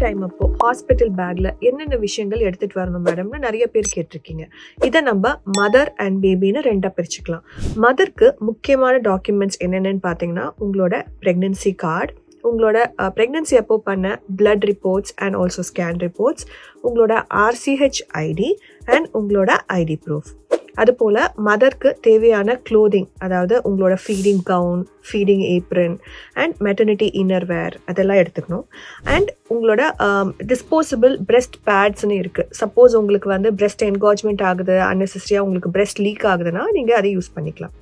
Time அப்போ hospital பேக்ல என்னென்ன விஷயங்கள் எடுத்துட்டு வரணும் மேடம்னு நிறைய பேர் கேட்டிருக்கீங்க. இதை நம்ம மதர் அண்ட் பேபின்னு ரெண்டா பிரிச்சுக்கலாம். மதருக்கு முக்கியமான டாக்குமெண்ட்ஸ் என்னென்னு பார்த்தீங்கன்னா, உங்களோட ப்ரெக்னென்சி கார்டு, உங்களோட ப்ரெக்னென்சி அப்போ பண்ண blood reports and also scan reports, உங்களோட ஆர்சிஹெச் ஐடி அண்ட் உங்களோட ஐடி ப்ரூஃப். அதுபோல் மதருக்கு தேவையான க்ளோதிங், அதாவது உங்களோட feeding gown, feeding apron and maternity innerwear அதெல்லாம் எடுத்துக்கணும். அண்ட் உங்களோட டிஸ்போசபிள் பிரெஸ்ட் பேட்ஸ்ன்னு இருக்குது. சப்போஸ் உங்களுக்கு வந்து பிரெஸ்ட் என்கார்ஜ்மெண்ட் ஆகுது, அன்னெசரியாக உங்களுக்கு பிரெஸ்ட் லீக் ஆகுதுன்னா நீங்கள் அதை யூஸ் பண்ணிக்கலாம்.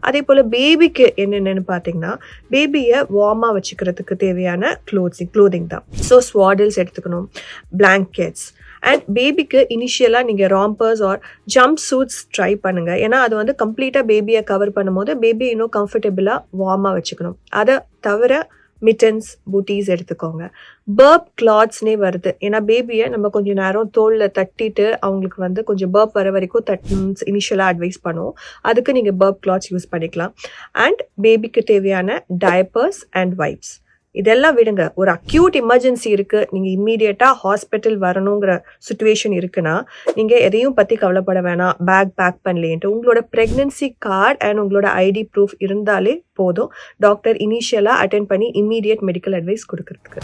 அதே போல் பேபிக்கு என்னென்னு பார்த்தீங்கன்னா, பேபியை வார்மாக வச்சுக்கிறதுக்கு தேவையான க்ளோதிங் தான். ஸோ ஸ்வாடல்ஸ் எடுத்துக்கணும், பிளாங்கெட்ஸ். அண்ட் பேபிக்கு இனிஷியலாக நீங்கள் rompers R jump shoots try பண்ணுங்கள். ஏன்னா அது வந்து கம்ப்ளீட்டாக பேபியை கவர் பண்ணும்போது பேபியை இன்னும் கம்ஃபர்டபுளாக வார்மாக வச்சுக்கணும். அதை தவிர மிட்டன்ஸ், பூட்டீஸ் எடுத்துக்கோங்க. பர்ப் கிளாத்ஸ்னே வருது. ஏன்னா பேபியை நம்ம கொஞ்சம் நேரம் தோளில் தட்டிட்டு அவங்களுக்கு வந்து கொஞ்சம் பர்ப் வர வரைக்கும் இனிஷியலாக அட்வைஸ் பண்ணுவோம். அதுக்கு நீங்கள் பர்ப் கிளாத்ஸ் யூஸ் பண்ணிக்கலாம். அண்ட் பேபிக்கு தேவையான டயப்பர்ஸ் அண்ட் வைப்ஸ் இதெல்லாம் விடுங்க. ஒரு அக்யூட் எமர்ஜென்சி இருக்குது, நீங்கள் இம்மீடியட்டாக ஹாஸ்பிட்டல் வரணுங்கிற சுச்சுவேஷன் இருக்குன்னா நீங்கள் எதையும் பற்றி கவலைப்பட வேணாம். பேக் பேக் பண்ணலேன்ட்டு உங்களோட ப்ரெக்னென்சி கார்டு அண்ட் உங்களோட ஐடி ப்ரூஃப் இருந்தாலே போதும் டாக்டர் இனிஷியலாக அட்டென்ட் பண்ணி இம்மீடியட் மெடிக்கல் அட்வைஸ் கொடுக்கறதுக்கு.